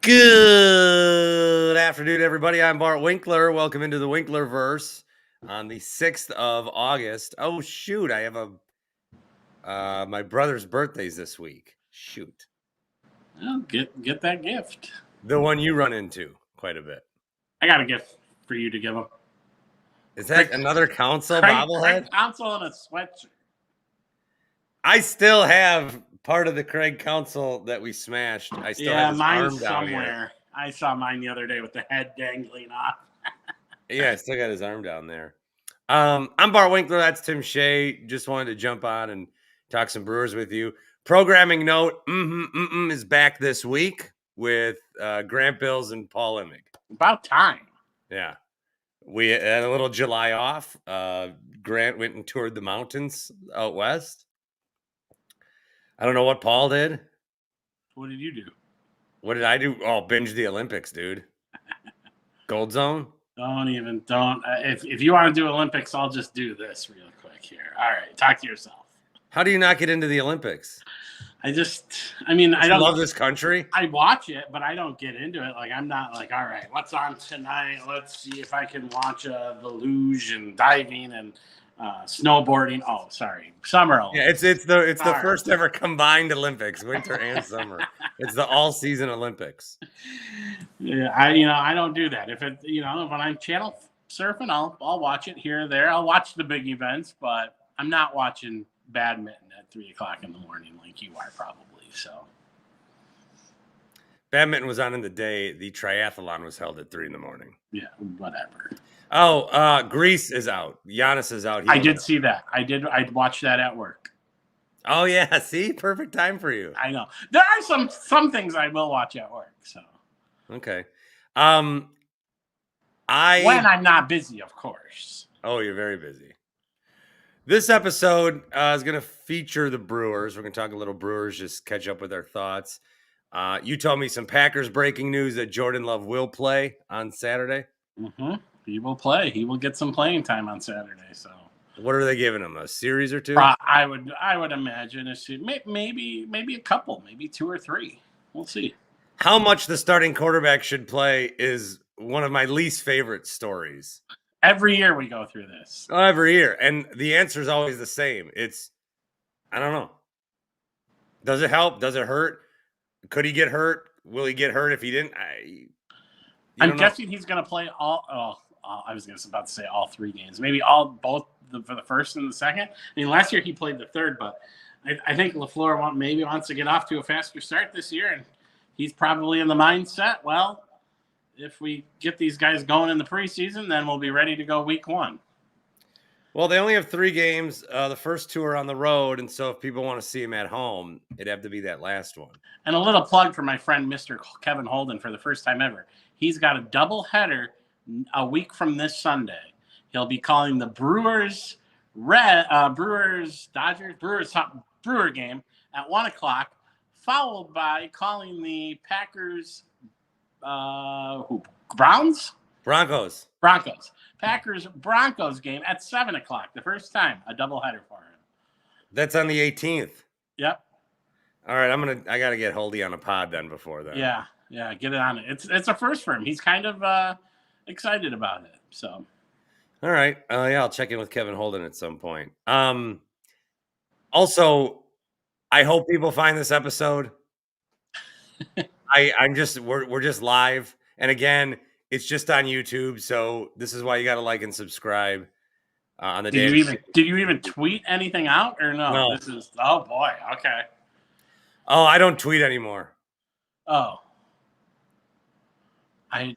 Good afternoon, everybody. I'm Bart Winkler. Welcome into the Winklerverse on the 6th of August. Oh, shoot. I have my brother's birthday's this week. Shoot. Well, get that gift. The one you run into quite a bit. I got a gift for you to give him. Is that another Council bobblehead? Council and a sweatshirt. I still have part of the Craig Council that we smashed. I still have his arm mine's down somewhere. here. I saw mine the other day with the head dangling off. Yeah, I still got his arm down there. I'm Bart Winkler. That's Tim Shea. Just wanted to jump on and talk some Brewers with you. Programming note, is back this week with Grant Bills and Paul Imig. About time. Yeah. We had a little July off. Grant went and toured the mountains out west. I don't know what Paul did. What did you do? What did I do? Oh, binge the Olympics, dude. Gold Zone? Don't. If you want to do Olympics, I'll just do this real quick here. All right, talk to yourself. How do you not get into the Olympics? I don't love this country. I watch it, but I don't get into it. Like, I'm not like, all right, what's on tonight? Let's see if I can watch the luge and diving and snowboarding. Oh, sorry, Summer Olympics. Yeah, it's the first ever combined Olympics, winter and summer. It's the all season Olympics. Yeah, I don't do that. If when I'm channel surfing, I'll watch it here or there. I'll watch the big events, but I'm not watching badminton at 3:00 in the morning like you are probably. So badminton was on in the day. The triathlon was held at 3 in the morning. Yeah, whatever. Oh, Greece is out. Giannis is out. I did see that. I'd watch that at work. Oh yeah, see, perfect time for you. I know there are some things I will watch at work. So okay, when I'm not busy, of course. Oh, you're very busy. This episode is going to feature the Brewers. We're going to talk a little Brewers, just catch up with our thoughts. You told me some Packers breaking news that Jordan Love will play on Saturday. Mm-hmm. He will play. He will get some playing time on Saturday. So, what are they giving him? A series or two? I would imagine maybe a couple, maybe 2 or 3. We'll see. How much the starting quarterback should play is one of my least favorite stories. Every year we go through this. Oh, every year. And the answer is always the same. I don't know. Does it help? Does it hurt? Could he get hurt? Will he get hurt if he didn't? I'm guessing he's going to play I was about to say all 3 games. Maybe both for the first and the second. I mean, last year he played the third, but I think LaFleur wants to get off to a faster start this year. And he's probably in the mindset, well, if we get these guys going in the preseason, then we'll be ready to go week 1. Well, they only have 3 games. The first 2 are on the road, and so if people want to see him at home, it'd have to be that last one. And a little plug for my friend, Mr. Kevin Holden, for the first time ever. He's got a double header a week from this Sunday. He'll be calling the Brewer game at 1:00, followed by calling the Packers. Broncos. Packers Broncos game at 7:00. The first time a doubleheader for him. That's on the 18th. Yep. All right, I gotta get Holdy on a pod then before then. Yeah, get it on it. It's a first for him. He's kind of excited about it. So. All right. I'll check in with Kevin Holden at some point. Also, I hope people find this episode. We're just live, and again, it's just on YouTube, so this is why you got to like and subscribe on the day. Did you even tweet anything out or no? No. Oh boy, okay. Oh, I don't tweet anymore. Oh, I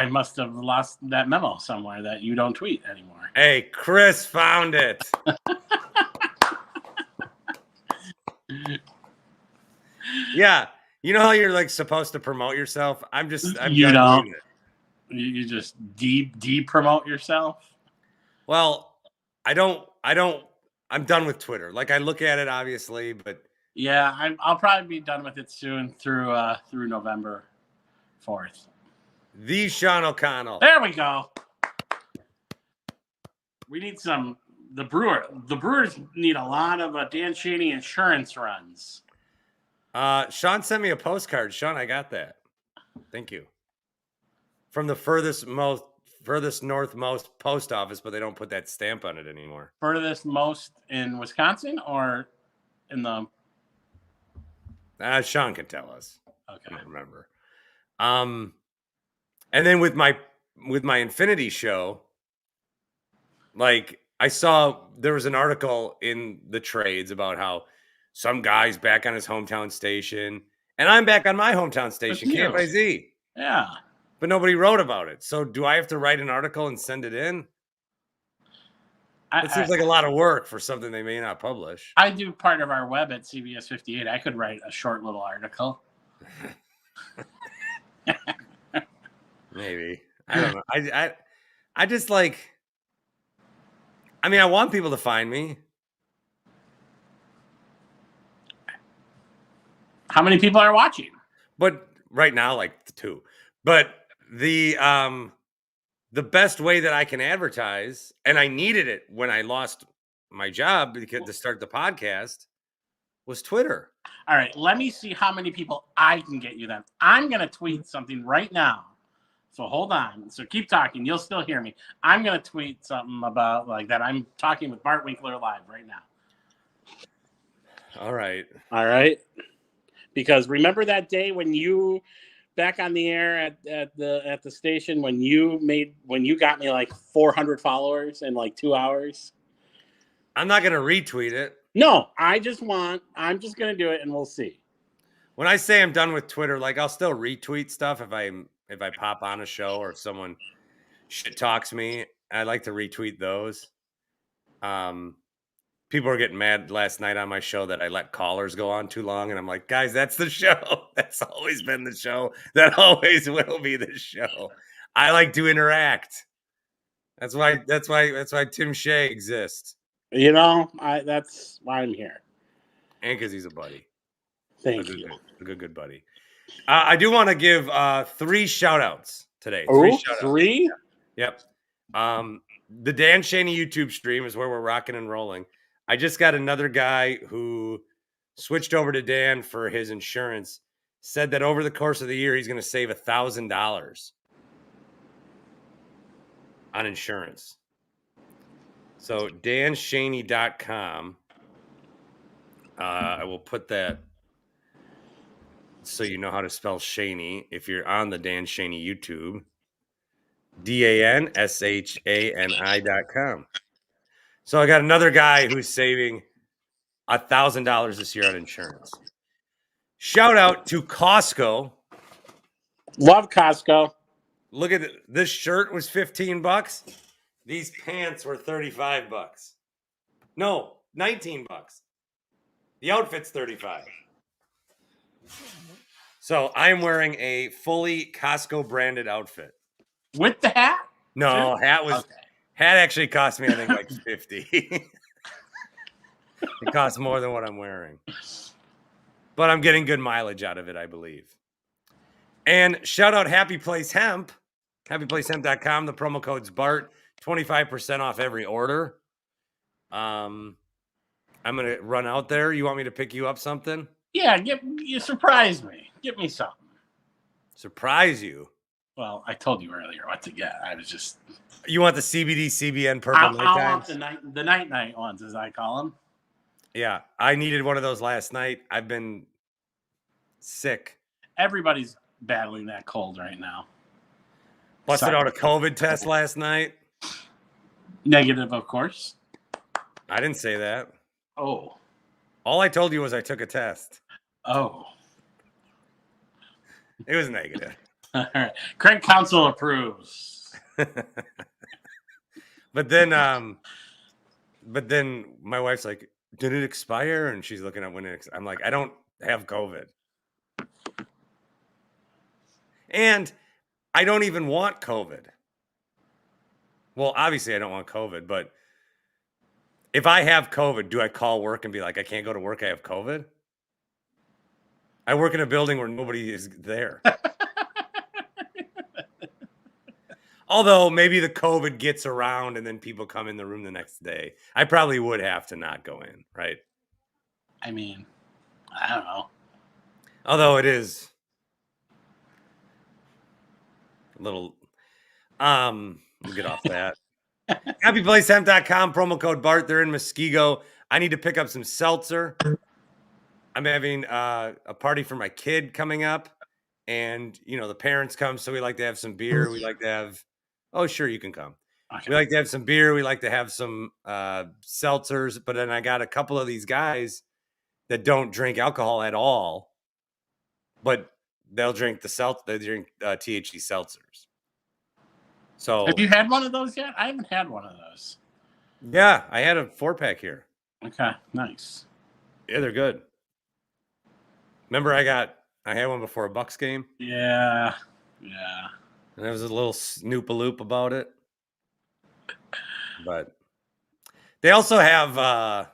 must have lost that memo somewhere that you don't tweet anymore. Hey, Chris found it. Yeah. You know how you're like supposed to promote yourself? You don't. You just de-promote yourself? Well, I'm done with Twitter. Like, I look at it obviously, but yeah, I'll probably be done with it soon through November 4th. The Sean O'Connell. There we go. We need some. The Brewers need a lot of Dan Schani Insurance runs. Sean sent me a postcard. Sean, I got that. Thank you. From the furthest northmost post office, but they don't put that stamp on it anymore. Furthest most in Wisconsin or in the... Sean can tell us. Okay. I don't remember. And then with my Infinity show, like I saw there was an article in the trades about how some guy's back on his hometown station, and I'm back on my hometown station, KFIZ. Yeah. But nobody wrote about it. So do I have to write an article and send it in? It seems like a lot of work for something they may not publish. I do part of our web at CBS 58. I could write a short little article. Maybe. I don't know. I just like, I mean, I want people to find me. How many people are watching? But right now, like 2. But the best way that I can advertise, and I needed it when I lost my job to start the podcast, was Twitter. All right, let me see how many people I can get you then. I'm going to tweet something right now. So hold on. So keep talking. You'll still hear me. I'm going to tweet something about like that. I'm talking with Bart Winkler live right now. All right. All right. Because remember that day when you back on the air at the station when you got me like 400 followers in like 2 hours? I'm not going to retweet it. No, I'm just going to do it and we'll see. When I say I'm done with Twitter, like I'll still retweet stuff if I pop on a show or if someone shit talks me. I like to retweet those. People were getting mad last night on my show that I let callers go on too long, and I'm like, guys, that's the show. That's always been the show. That always will be the show. I like to interact. That's why Tim Shea exists. You know, that's why I'm here. And because he's a buddy. Thank you. A good buddy. I do want to give 3 shout-outs today. Oh, 3? Yep. The Dan Schani YouTube stream is where we're rocking and rolling. I just got another guy who switched over to Dan for his insurance, said that over the course of the year, he's going to save $1,000 on insurance. So danschani.com. I will put that so you know how to spell Schani if you're on the Dan Schani YouTube. DANSHANI.com. So I got another guy who's saving $1,000 this year on insurance. Shout out to Costco. Love Costco. Look at it. This shirt was $15. These pants were $35. No, $19. The outfit's $35. So I'm wearing a fully Costco branded outfit. With the hat? No, hat actually cost me, I think, like $50. It costs more than what I'm wearing. But I'm getting good mileage out of it, I believe. And shout out Happy Place Hemp. HappyPlaceHemp.com. The promo code's BART. 25% off every order. I'm going to run out there. You want me to pick you up something? Yeah, you surprise me. Get me something. Surprise you? Well, I told you earlier what to get. I was just... You want the CBD, CBN purple night times? I want the night ones, as I call them. Yeah, I needed one of those last night. I've been sick. Everybody's battling that cold right now. Busted out a COVID test last night. Negative, of course. I didn't say that. Oh. All I told you was I took a test. Oh. It was negative. All right. Craig Counsell approves. But then my wife's like, did it expire? And she's looking at when I'm like, I don't have COVID. And I don't even want COVID. Well, obviously I don't want COVID, but if I have COVID, do I call work and be like, I can't go to work, I have COVID? I work in a building where nobody is there. Although maybe the COVID gets around and then people come in the room the next day. I probably would have to not go in, right? I mean, I don't know. Although it is Little, we'll get off that. HappyPlaceHemp.com, promo code Bart. They're in Muskego. I need to pick up some seltzer. I'm having a party for my kid coming up, and the parents come, so we like to have some beer. We like to have. Oh, sure, you can come. Okay. We like to have some beer. We like to have some seltzers. But then I got a couple of these guys that don't drink alcohol at all, but they'll drink They drink THC seltzers. So, have you had one of those yet? I haven't had one of those. Yeah, I had a 4-pack here. Okay, nice. Yeah, they're good. Remember, I had one before a Bucks game. Yeah. And there was a little snoop-a-loop about it. But they also have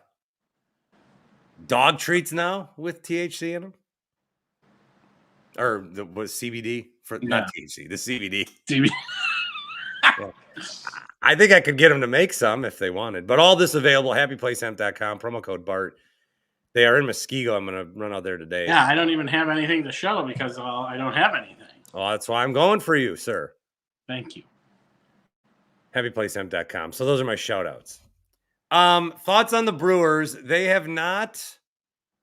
dog treats now with THC in them. Or was CBD not THC, the CBD. CBD. Yeah. I think I could get them to make some if they wanted. But all this available, happyplacehemp.com, promo code Bart. They are in Muskego. I'm going to run out there today. Yeah, I don't even have anything to show because I don't have anything. Well, that's why I'm going for you, sir. Thank you. HappyPlaceHemp.com. So those are my shout-outs. Thoughts on the Brewers. They have not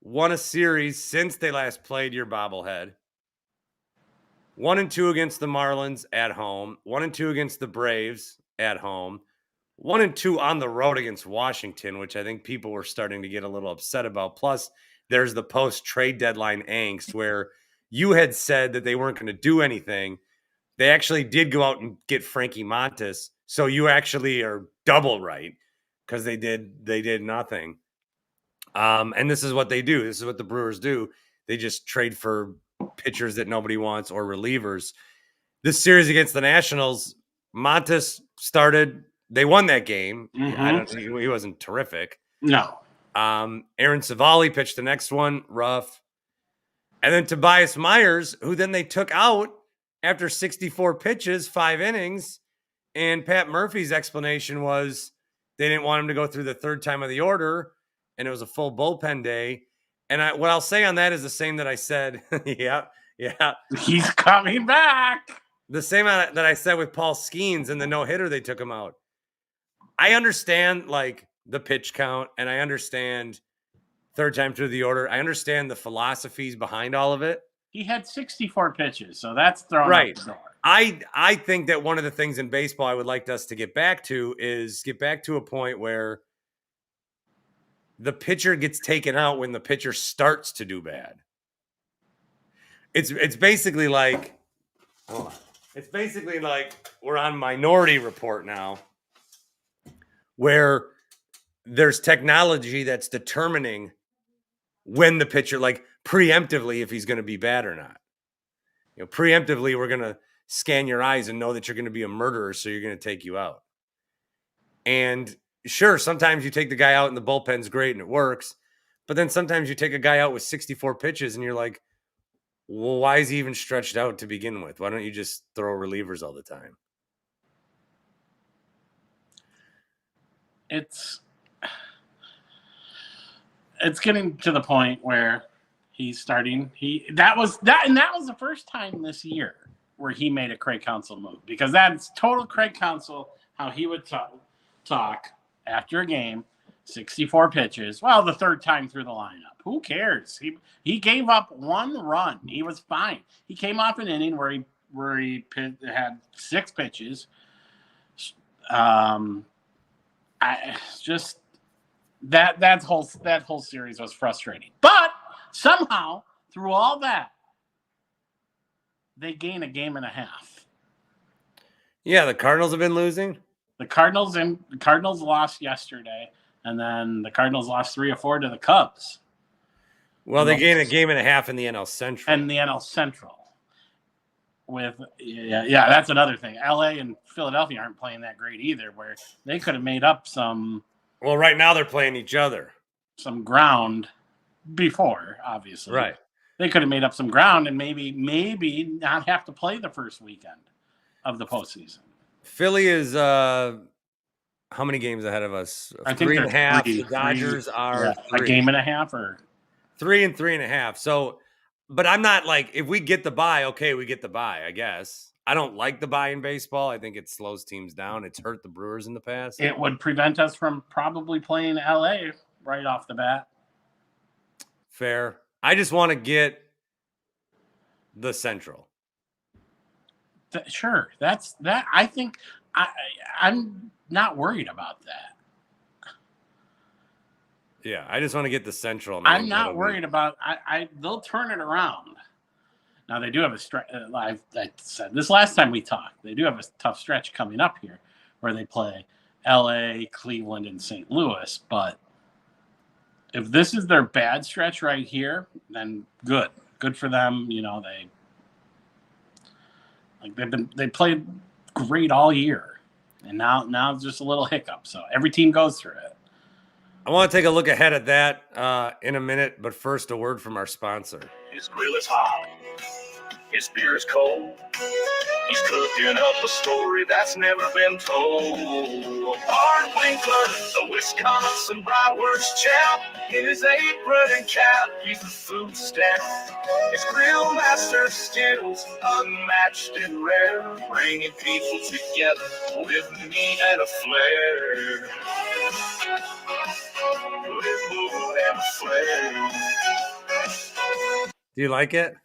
won a series since they last played your bobblehead. 1-2 against the Marlins at home. 1-2 against the Braves at home. 1-2 on the road against Washington, which I think people were starting to get a little upset about. Plus, there's the post-trade deadline angst where you had said that they weren't going to do anything. They actually did go out and get Frankie Montas, so you actually are double right because they did nothing. And this is what they do. This is what the Brewers do. They just trade for pitchers that nobody wants or relievers. This series against the Nationals, Montas started. They won that game. Mm-hmm. He wasn't terrific. No. Aaron Savali pitched the next one, rough. And then Tobias Myers, who then they took out after 64 pitches, 5 innings. And Pat Murphy's explanation was they didn't want him to go through the third time of the order, and it was a full bullpen day. And what I'll say on that is the same that I said. Yeah. He's coming back. The same that I said with Paul Skeens and the no-hitter they took him out. I understand, like, the pitch count, and I understand third time through the order. I understand the philosophies behind all of it. He had 64 pitches, so that's thrown right. out the door. I think that one of the things in baseball I would like us to get back to is get back to a point where the pitcher gets taken out when the pitcher starts to do bad. It's basically like we're on Minority Report now, where there's technology that's determining when the pitcher, like preemptively, if he's going to be bad or not. Preemptively, we're going to scan your eyes and know that you're going to be a murderer, so you're going to take you out. And sure, sometimes you take the guy out and the bullpen's great and it works, but then sometimes you take a guy out with 64 pitches and you're like, well, why is he even stretched out to begin with? Why don't you just throw relievers all the time? It's getting to the point where he's starting. That was the first time this year where he made a Craig Counsell move, because that's total Craig Counsell, how he would talk after a game, 64 pitches. Well, the third time through the lineup. Who cares? He gave up one run. He was fine. He came off an inning where he had 6 pitches. That whole series was frustrating. But somehow, through all that, they gain a game and a half. Yeah, the Cardinals have been losing. The Cardinals lost yesterday, and then the Cardinals lost 3 or 4 to the Cubs. Well, they gained a game and a half in the NL Central. That's another thing. LA and Philadelphia aren't playing that great either, where they could have made up some. Well, right now they're playing each other. Some ground before, obviously. Right. They could have made up some ground and maybe not have to play the first weekend of the postseason. Philly is how many games ahead of us? I think 3.5. The Dodgers are a game and a half, or 3 and 3.5. So, but I'm not like, if we get the bye, okay, we get the bye, I guess. I don't like the buy in baseball. I think it slows teams down. It's hurt the Brewers in the past. It would prevent us from probably playing LA right off the bat. Fair. I just want to get the Central. Sure. That's that. I think I'm not worried about that. Yeah, I just want to get the Central. I'm not worried about. They'll turn it around. Now they do have a stretch. I said this last time we talked. They do have a tough stretch coming up here, where they play L.A., Cleveland, and St. Louis. But if this is their bad stretch right here, then good for them. You know, they played great all year, and now it's just a little hiccup. So every team goes through it. I want to take a look ahead at that in a minute, but first a word from our sponsor. His grill is hot, his beer is cold. He's cooking up a story that's never been told. Bart Winkler, the Wisconsin bratwurst chap, in his apron and cap, he's the food stamp. His grill master skills, unmatched and rare, bringing people together with meat and a flair. With mood and flair. Do you like it?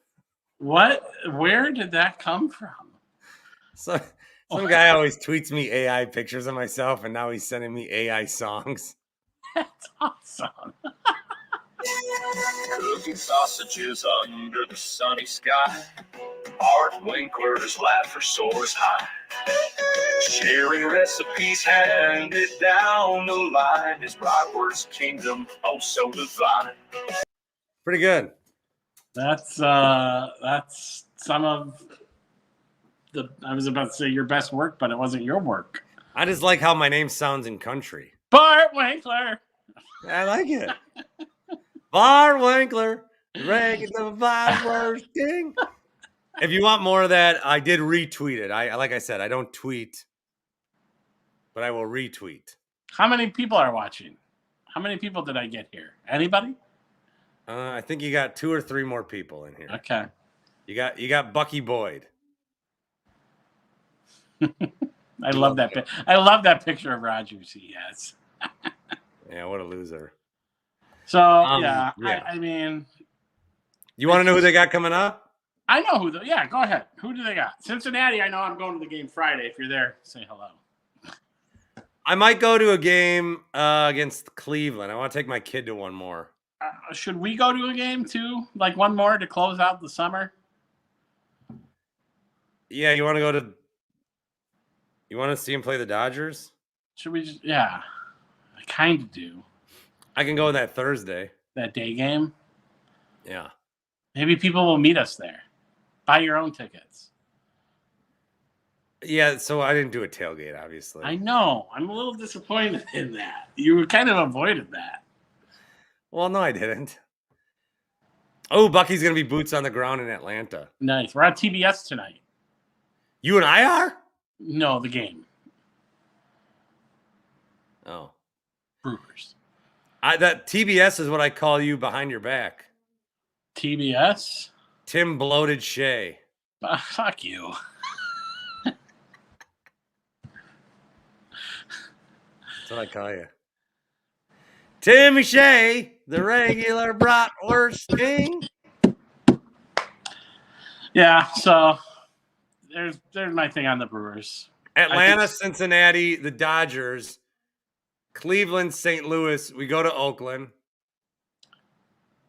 What? Where did that come from? So some guy always tweets me AI pictures of myself, and now he's sending me AI songs. That's awesome. Cooking sausages under the sunny sky. Bart Winkler's laughter soars high. Sharing recipes handed down the line. His bratwurst kingdom, oh so divine. Pretty good. That's some of the. I was about to say your best work, but it wasn't your work. I just like how my name sounds in country. Bart Winkler. I like it. Bart Winkler, regular bratwurst king. If you want more of that, I did retweet it. Like I said, I don't tweet, but I will retweet. How many people are watching? How many people did I get here? Anybody? I think you got 2 or 3 more people in here. Okay. You got Bucky Boyd. I love that. I love that picture of Rogers he has. Yeah, what a loser. So yeah. I mean, you want to know who they got coming up? I know who. Yeah, go ahead. Who do they got? Cincinnati. I know I'm going to the game Friday. If you're there, say hello. I might go to a game against Cleveland. I want to take my kid to one more. Should we go to a game too? Like one more to close out the summer? Yeah, you want to see him play the Dodgers? Should we just, yeah. I kind of do. I can go that Thursday. That day game? Yeah. Maybe people will meet us there. Buy your own tickets. Yeah, so I didn't do a tailgate, obviously. I know. I'm a little disappointed in that. You kind of avoided that. Well, no, I didn't. Oh, Bucky's going to be boots on the ground in Atlanta. Nice. We're on TBS tonight. You and I are? No, the game. Oh. Brewers. That TBS is what I call you behind your back. TBS? Tim Bloated Shea. Fuck you. That's what I call you. Timmy Shea, the regular bratwurst king. Yeah, so there's my thing on the Brewers. Atlanta, Cincinnati, the Dodgers, Cleveland, St. Louis. We go to Oakland.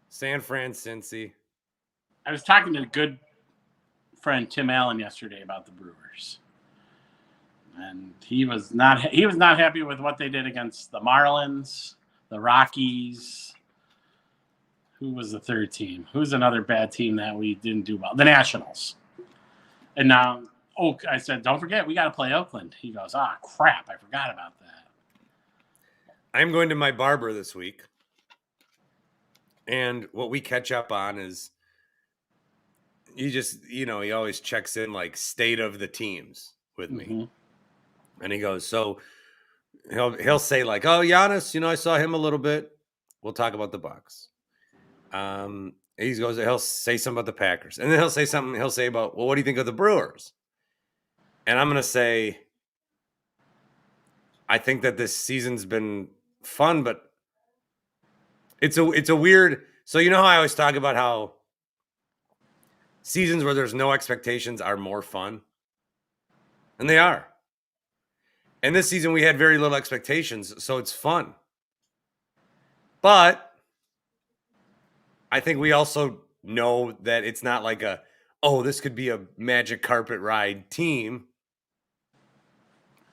San Fran, Cincy. I was talking to a good friend Tim Allen yesterday about the Brewers. And he was not happy with what they did against the Marlins, the Rockies. Who was the third team? Who's another bad team that we didn't do well? The Nationals. And now, I said, don't forget, we got to play Oakland. He goes, crap, I forgot about that. I'm going to my barber this week. And what we catch up on is he always checks in like state of the teams with me. Mm-hmm. And he goes, so he'll say like, oh, Giannis, I saw him a little bit. We'll talk about the Bucks. He'll say something about the Packers. And then he'll say about, well, what do you think of the Brewers? And I'm going to say, I think that this season's been fun, but it's a weird. So you know how I always talk about how seasons where there's no expectations are more fun, and they are. And this season we had very little expectations, so it's fun. But I think we also know that it's not like this could be a magic carpet ride team.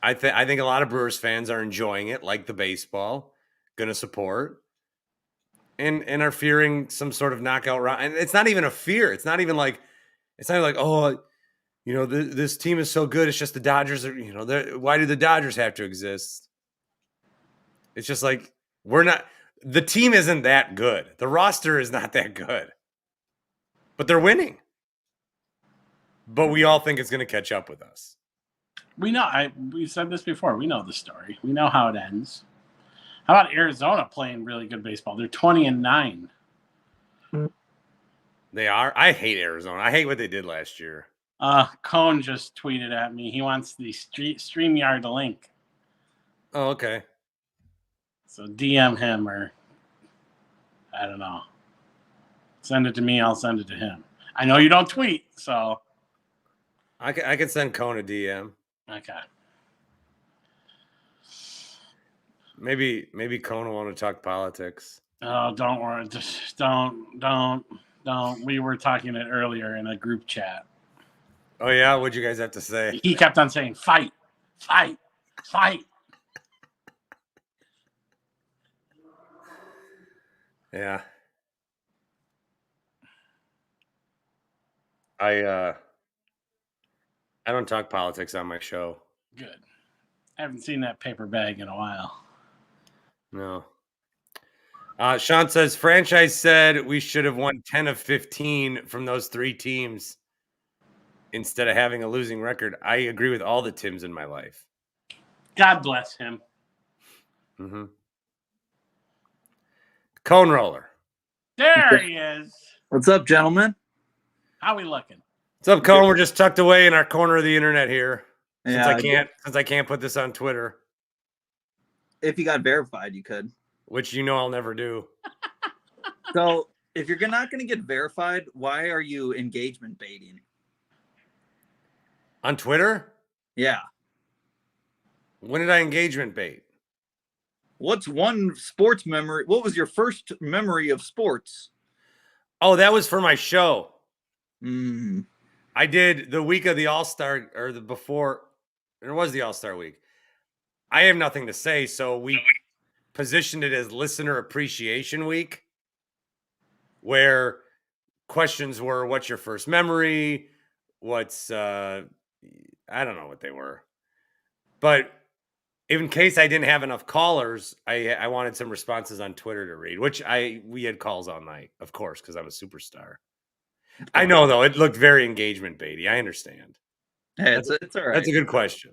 I think a lot of Brewers fans are enjoying it, like the baseball, going to support, and are fearing some sort of knockout round. And it's not even a fear. It's not even like this team is so good. It's just the Dodgers are, why do the Dodgers have to exist? It's just like the team isn't that good. The roster is not that good, but they're winning. But we all think it's going to catch up with us. We know. We said this before. We know the story. We know how it ends. How about Arizona playing really good baseball? They're 20-9. They are. I hate Arizona. I hate what they did last year. Cone just tweeted at me. He wants the StreamYard link. Oh, okay. So DM him, or I don't know. Send it to me. I'll send it to him. I know you don't tweet, so I can send Cone a DM. Okay. Maybe Cone will want to talk politics. Oh, don't worry. Just don't. We were talking it earlier in a group chat. Oh yeah, what'd you guys have to say? He kept on saying, "Fight, fight, fight." Yeah. I don't talk politics on my show. Good. I haven't seen that paper bag in a while. No. Sean says, franchise said we should have won 10 of 15 from those 3 teams instead of having a losing record. I agree with all the Tims in my life. God bless him. Mm-hmm. Cone roller. There he is. What's up, gentlemen? How we looking? What's up, Cone? We're just tucked away in our corner of the internet here. Yeah, Since I can't put this on Twitter. If you got verified, you could. Which I'll never do. So if you're not going to get verified, why are you engagement baiting? On Twitter? Yeah. When did I engagement bait? What's one sports memory? What was your first memory of sports? Oh, that was for my show. Mm. I did the week of the All-Star, or the before. There was the All-Star week. I have nothing to say, so we positioned it as Listener Appreciation Week, where questions were, what's your first memory? What's, I don't know what they were. But in case I didn't have enough callers, I wanted some responses on Twitter to read, which we had calls all night, of course, because I'm a superstar. I know, though. It looked very engagement baity. I understand. Hey, it's all right. That's a good question.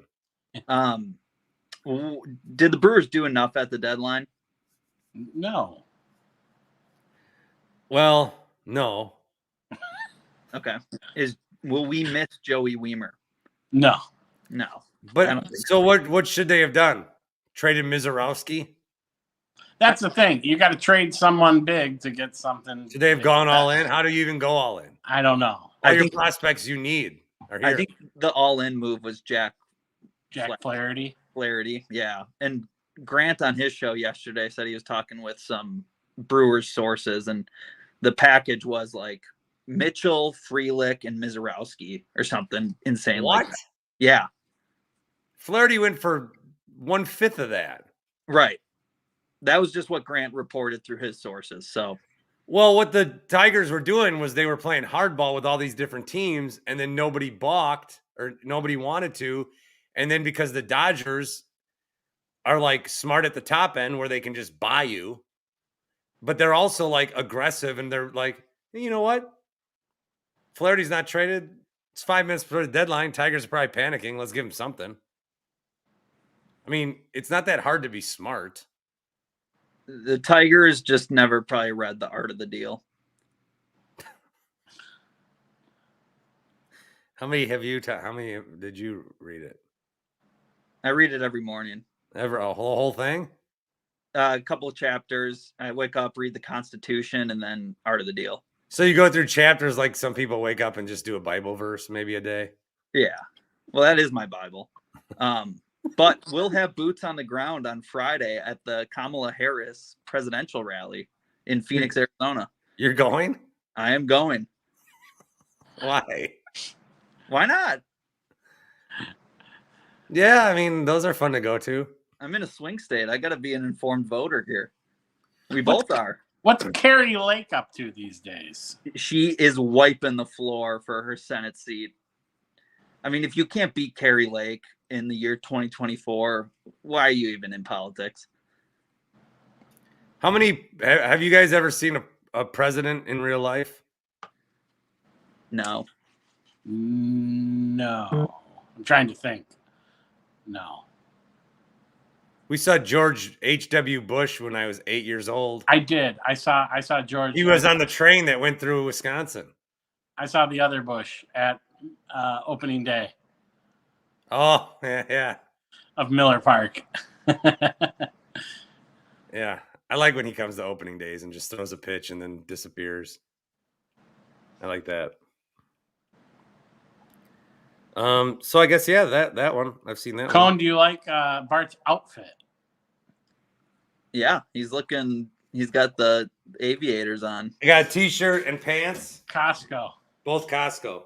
Did the Brewers do enough at the deadline? No. Well, no. Okay. Will we miss Joey Weimer? No. But so what should they have done? Traded Mizorowski? That's the thing. You got to trade someone big to get something. Should they have gone all in? How do you even go all in? I don't know. All your prospects you need are here. I think the all-in move was Jack Flaherty. Yeah. And Grant on his show yesterday said he was talking with some Brewers sources, and the package was like Mitchell, Frelick, and Mizorowski or something insane. What? Like that. Yeah. Flaherty went for 1/5 of that. Right. That was just what Grant reported through his sources. So, well, what the Tigers were doing was they were playing hardball with all these different teams, and then nobody balked or nobody wanted to. And then because the Dodgers are like smart at the top end where they can just buy you, but they're also like aggressive, and they're like, you know what? Flaherty's not traded. It's 5 minutes before the deadline. Tigers are probably panicking. Let's give him something. I mean, it's not that hard to be smart. the Tigers just never probably read The Art of the Deal. How many have you? How many did you read it? I read it every morning. Ever a whole thing? A couple of chapters. I wake up, read the Constitution, and then Art of the Deal. So you go through chapters like some people wake up and just do a Bible verse maybe a day? Yeah. Well, that is my Bible. But we'll have boots on the ground on Friday at the Kamala Harris presidential rally in Phoenix, Arizona. You're going? I am going. Why? Why not? Yeah, I mean, those are fun to go to. I'm in a swing state. I got to be an informed voter here. We both are. What's Carrie Lake up to these days? She is wiping the floor for her Senate seat. I mean, if you can't beat Carrie Lake in the year 2024, why are you even in politics? How many have you guys ever seen a president in real life? No. No. I'm trying to think. No. We saw George H.W. Bush when I was 8 years old. I did. I saw George. He was on the train that went through Wisconsin. I saw the other Bush at opening day. Oh, yeah. Of Miller Park. Yeah. I like when he comes to opening days and just throws a pitch and then disappears. I like that. So I guess, yeah, that one. I've seen that Cone, one. do you like Bart's outfit? Yeah, he's got the aviators on. I got a t-shirt and pants. Costco. Both Costco.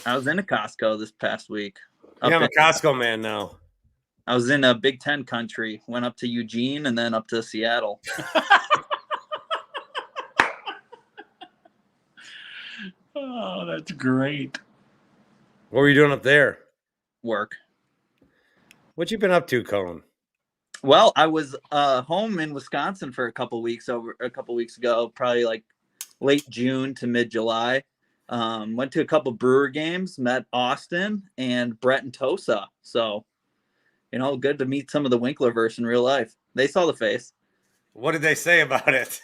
I was in a Costco this past week. Yeah, I'm a Costco man now. I was in a Big Ten country, went up to Eugene and then up to Seattle. Oh, that's great. What were you doing up there? Work. What you been up to, Cone? Well, I was home in Wisconsin for a couple weeks ago, probably like late June to mid-July. Went to a couple Brewer games, met Austin and Brett and Tosa. So, good to meet some of the Winklerverse in real life. They saw the face. What did they say about it?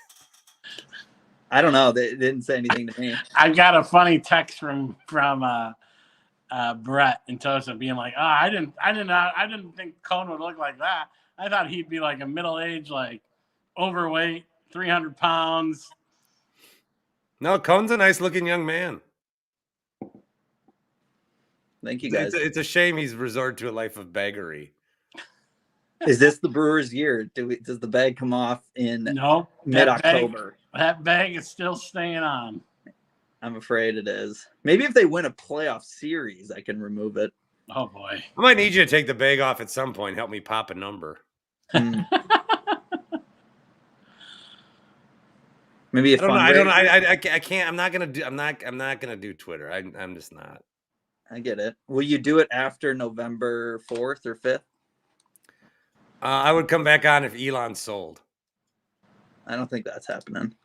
I don't know. They didn't say anything to me. I got a funny text from Brett and Tosa being like, I didn't think Cone would look like that. I thought he'd be like a middle-aged, like overweight, 300 pounds. No, Cone's a nice-looking young man. Thank you, guys. It's a shame he's resorted to a life of beggary. Is this the Brewers' year? Does the bag come off in mid-October? That bag is still staying on. I'm afraid it is. Maybe if they win a playoff series, I can remove it. Oh, boy. I might need you to take the bag off at some point. Help me pop a number. Maybe a I can't. I'm not gonna do Twitter. I'm just not. I get it. Will you do it after November 4th or 5th? I would come back on if Elon sold. I don't think that's happening.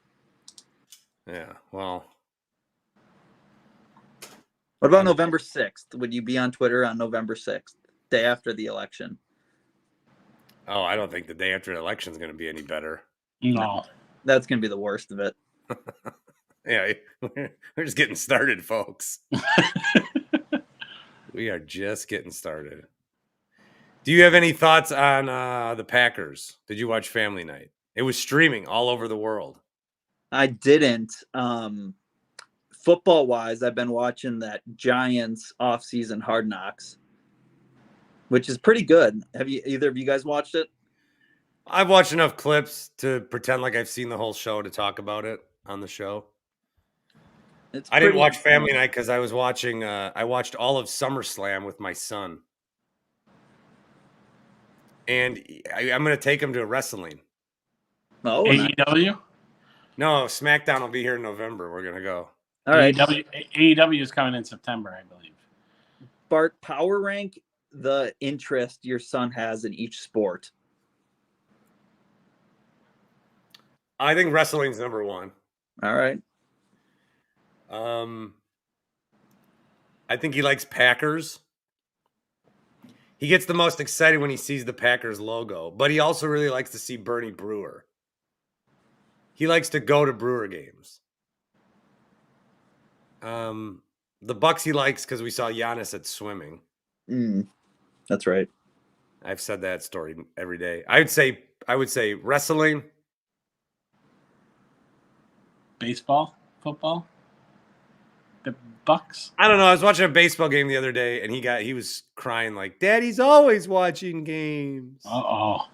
Yeah. Well. What about November 6th? Would you be on Twitter on November 6th, day after the election? Oh, I don't think the day after the election is going to be any better. No. That's going to be the worst of it. Yeah, we're just getting started, folks. We are just getting started. Do you have any thoughts on the Packers? Did you watch Family Night? It was streaming all over the world. I didn't. Football-wise, I've been watching that Giants off-season Hard Knocks, which is pretty good. Have either of you guys watched it? I've watched enough clips to pretend like I've seen the whole show to talk about it on the show. I didn't watch Family Night because I was watching. I watched all of SummerSlam with my son, and I'm going to take him to wrestling. Oh, AEW? No, SmackDown will be here in November. We're going to go. All right. AEW is coming in September, I believe. Bart, power rank the interest your son has in each sport. I think wrestling's number one. All right. I think he likes Packers. He gets the most excited when he sees the Packers logo, but he also really likes to see Bernie Brewer. He likes to go to Brewer games. The Bucks he likes because we saw Giannis at swimming. That's right. I've said that story every day. I would say wrestling, baseball, football, the Bucks. I don't know. I was watching a baseball game the other day, and he was crying like, "Daddy's always watching games." Oh.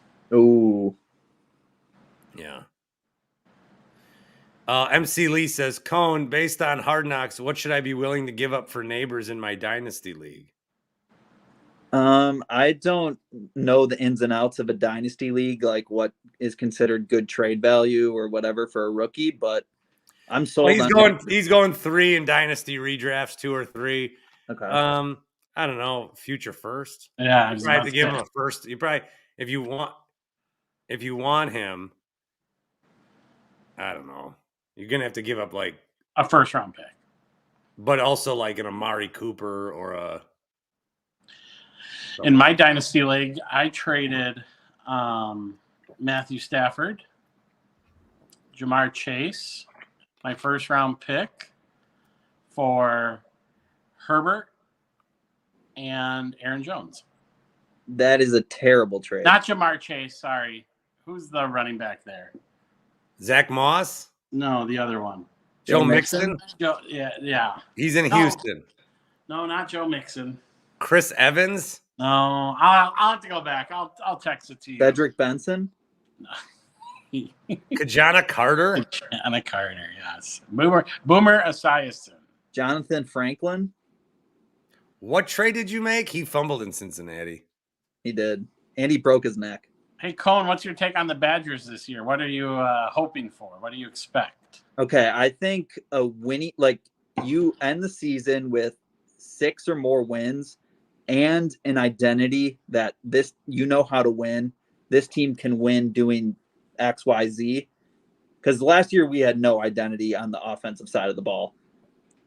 Yeah. MC Lee says, Cone, based on Hard Knocks, what should I be willing to give up for neighbors in my dynasty league? I don't know the ins and outs of a dynasty league, like what is considered good trade value or whatever for a rookie, but I'm sold. Well, he's going 3 in dynasty redrafts, 2 or 3. Okay. I don't know, future first. Yeah, you probably have to give him a first. You probably if you want him, I don't know. You're gonna have to give up like a first round pick, but also like an Amari Cooper or a. In my dynasty league, I traded Matthew Stafford, Jamar Chase, my first round pick for Herbert and Aaron Jones. That is a terrible trade. Not Jamar Chase, sorry. Who's the running back there? Zach Moss? No, the other one. Joe Mixon? Yeah. He's in Houston. No, not Joe Mixon. Chris Evans? No, I'll have to go back. I'll text it to you. Cedric Benson? Kajana Carter? Kajana Carter, yes. Boomer Esiason. Jonathan Franklin? What trade did you make? He fumbled in Cincinnati. He did. And he broke his neck. Hey, Cone, what's your take on the Badgers this year? What are you hoping for? What do you expect? Okay, I think a winning, like you end the season with 6 or more wins and an identity that this, you know how to win. This team can win doing X, Y, Z. Because last year we had no identity on the offensive side of the ball.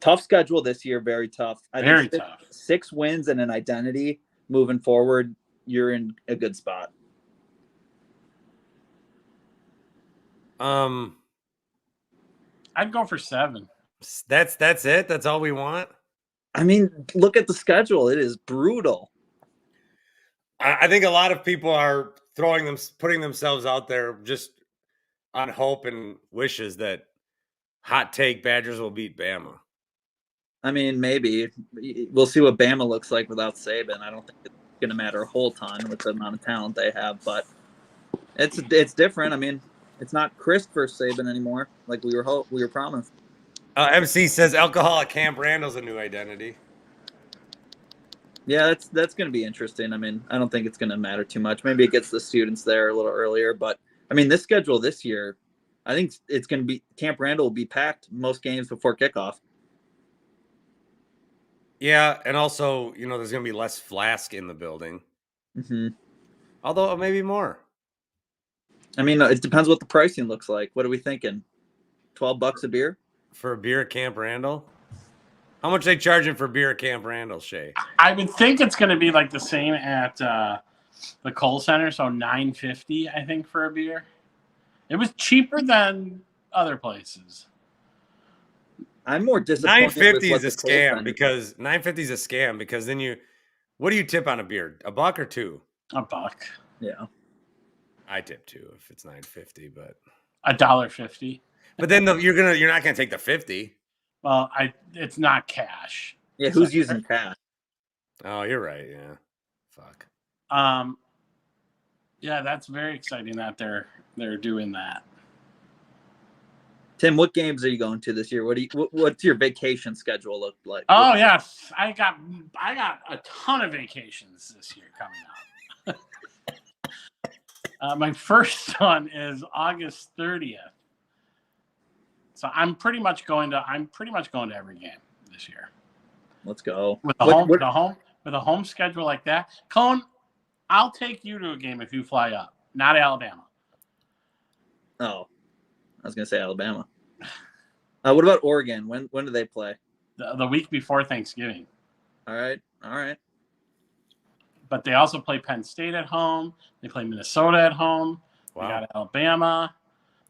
Tough schedule this year, very tough. Very tough. 6 wins and an identity moving forward, you're in a good spot. I'd go for 7. That's it? That's all we want? I mean, look at the schedule. It is brutal. I think a lot of people are putting themselves out there just on hope and wishes that hot take Badgers will beat Bama. I mean, maybe. We'll see what Bama looks like without Saban. I don't think it's going to matter a whole ton with the amount of talent they have, but it's different. I mean, it's not Chris versus Saban anymore, like we were promised. MC says alcohol at Camp Randall's a new identity. Yeah, that's going to be interesting. I mean, I don't think it's going to matter too much. Maybe it gets the students there a little earlier, but I mean, this schedule this year, I think it's going to be Camp Randall will be packed most games before kickoff. Yeah, and also, there's going to be less Flask in the building. Mm-hmm. Although maybe more. I mean, it depends what the pricing looks like. What are we thinking? $12 a beer? For a beer at Camp Randall? How much are they charging for beer at Camp Randall, Shay? I would think it's going to be like the same at the Kohl Center, so $9.50, I think, for a beer. It was cheaper than other places. I'm more disappointed. $9.50 is a scam because then what do you tip on a beer? $1 or $2? $1. Yeah. I tip $2 if it's $9.50, but $1.50. But then you're not gonna take the 50. Well, it's not cash. Yeah, who's using cash? Oh, you're right. Yeah. Fuck. Yeah, that's very exciting that they're doing that. Tim, what games are you going to this year? What's your vacation schedule look like? Oh yes, I got a ton of vacations this year coming up. My first one is August 30th. So I'm pretty much going to every game this year. Let's go. With a home schedule like that. Cone, I'll take you to a game if you fly up. Not Alabama. Oh. I was gonna say Alabama. What about Oregon? When do they play? The week before Thanksgiving. All right. But they also play Penn State at home. They play Minnesota at home. Wow. They got Alabama.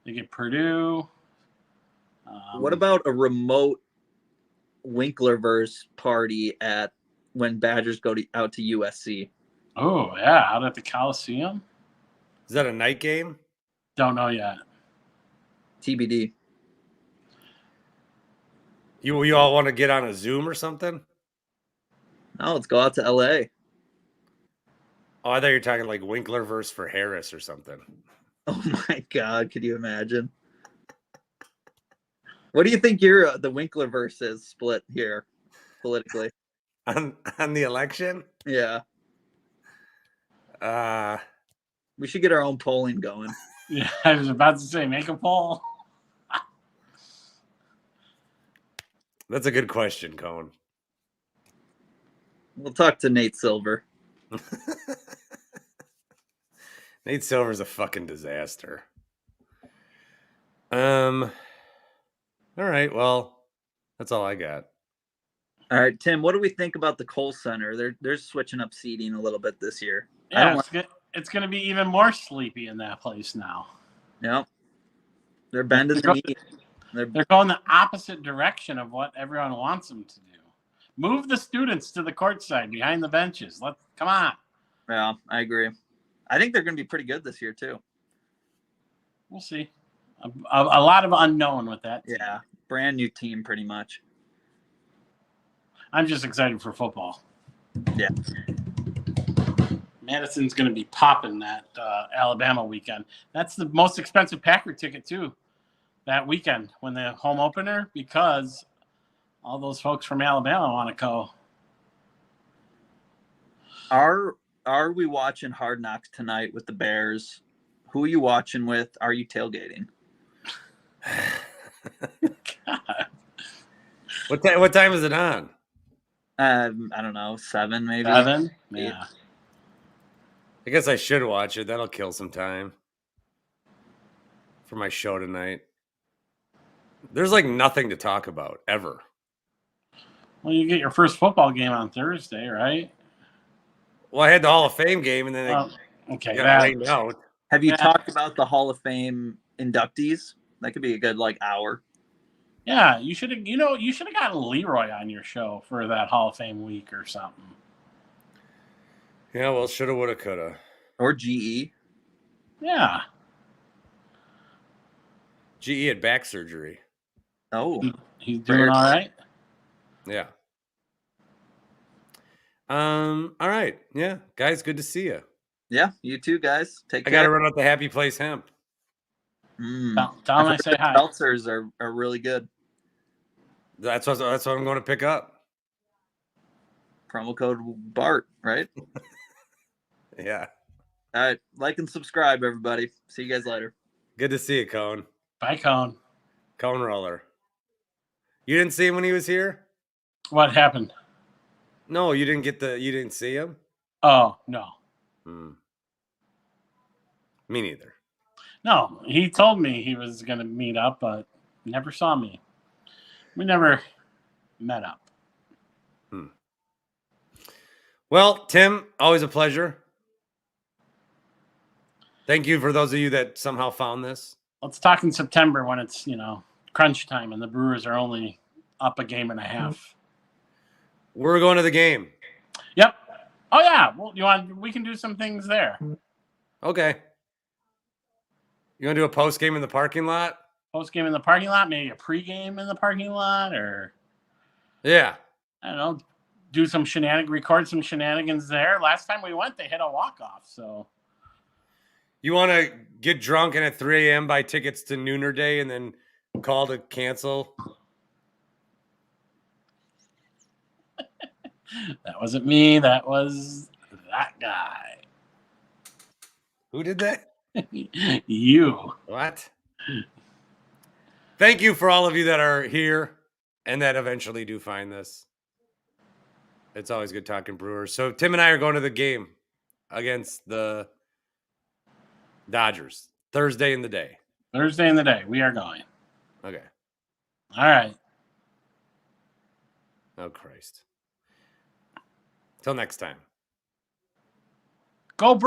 They get Purdue. What about a remote Winklerverse party when Badgers go out to USC. Oh, yeah, out at the Coliseum? Is that a night game? Don't know yet. TBD. You all want to get on a Zoom or something? No, let's go out to LA. Oh, I thought you were talking like Winklerverse for Harris or something. Oh my God, could you imagine? What do you think the Winklerverse is split here politically? On the election? Yeah. Uh We should get our own polling going. Yeah, I was about to say, make a poll. That's a good question, Cone. We'll talk to Nate Silver. Nate Silver's a fucking disaster. All right, well, that's all I got. All right, Tim, what do we think about the Kohl Center? They're switching up seating a little bit this year. Yeah, it's going to be even more sleepy in that place now. Yep. They're bending the knee. They're going the opposite direction of what everyone wants them to do. Move the students to the courtside behind the benches. Come on. Yeah, I agree. I think they're going to be pretty good this year too. We'll see. A lot of unknown with that team. Yeah, brand new team pretty much. I'm just excited for football. Yeah. Madison's going to be popping that Alabama weekend. That's the most expensive Packer ticket too, that weekend when the home opener, because all those folks from Alabama want to go. Are we watching Hard Knocks tonight with the Bears? Who are you watching with? Are you tailgating? God. What time is it on? I don't know, 7 maybe. 7? Yeah. I guess I should watch it. That'll kill some time for my show tonight. There's like nothing to talk about ever. Well, you get your first football game on Thursday, right? Well, I had the Hall of Fame game, and then okay, got rained out. Have you talked about the Hall of Fame inductees? That could be a good hour. Yeah, you should have. You should have gotten Leroy on your show for that Hall of Fame week or something. Yeah, well, shoulda, woulda, coulda. Or GE. Yeah. GE had back surgery. Oh, he's doing all right. Yeah. All right. Yeah, guys, good to see you. Yeah, you too, guys. Take care. I got to run out the Happy Place hemp. Tell him I say hi. Seltzers are really good. That's what I'm going to pick up. Promo code Bart, right? Yeah. All right. Like and subscribe, everybody. See you guys later. Good to see you, Cone. Bye, Cone. Cone Roller. You didn't see him when he was here? What happened? No, you didn't see him? Oh, no. Me neither. No, he told me he was going to meet up, but never saw me. We never met up. Well, Tim, always a pleasure. Thank you for those of you that somehow found this. Let's talk in September when it's, crunch time and the Brewers are only up a game and a half. We're going to the game. Yep. Oh, yeah. Well, we can do some things there. Okay. You want to do a post game in the parking lot? Post game in the parking lot, maybe a pregame in the parking lot, or yeah, I don't know, record some shenanigans there. Last time we went, they hit a walk-off. So you want to get drunk and at 3 a.m. buy tickets to Nooner Day and then call to cancel? That wasn't me. That was that guy. Who did that? You. What? Thank you for all of you that are here and that eventually do find this. It's always good talking Brewers. So Tim and I are going to the game against the Dodgers Thursday in the day. Thursday in the day. We are going. Okay. All right. Oh, Christ. Till next time. Go